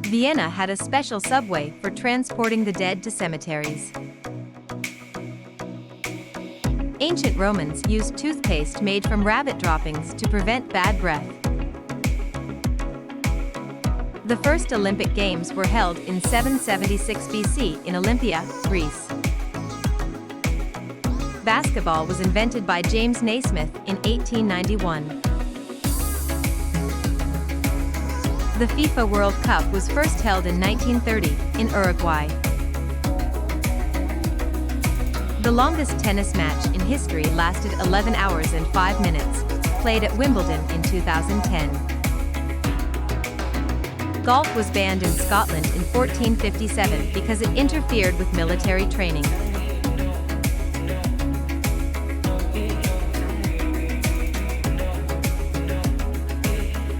Vienna had a special subway for transporting the dead to cemeteries. Ancient Romans used toothpaste made from rabbit droppings to prevent bad breath. The first Olympic Games were held in 776 BC in Olympia, Greece. Basketball was invented by James Naismith in 1891. The FIFA World Cup was first held in 1930 in Uruguay. The longest tennis match in history lasted 11 hours and 5 minutes, played at Wimbledon in 2010. Golf was banned in Scotland in 1457 because it interfered with military training.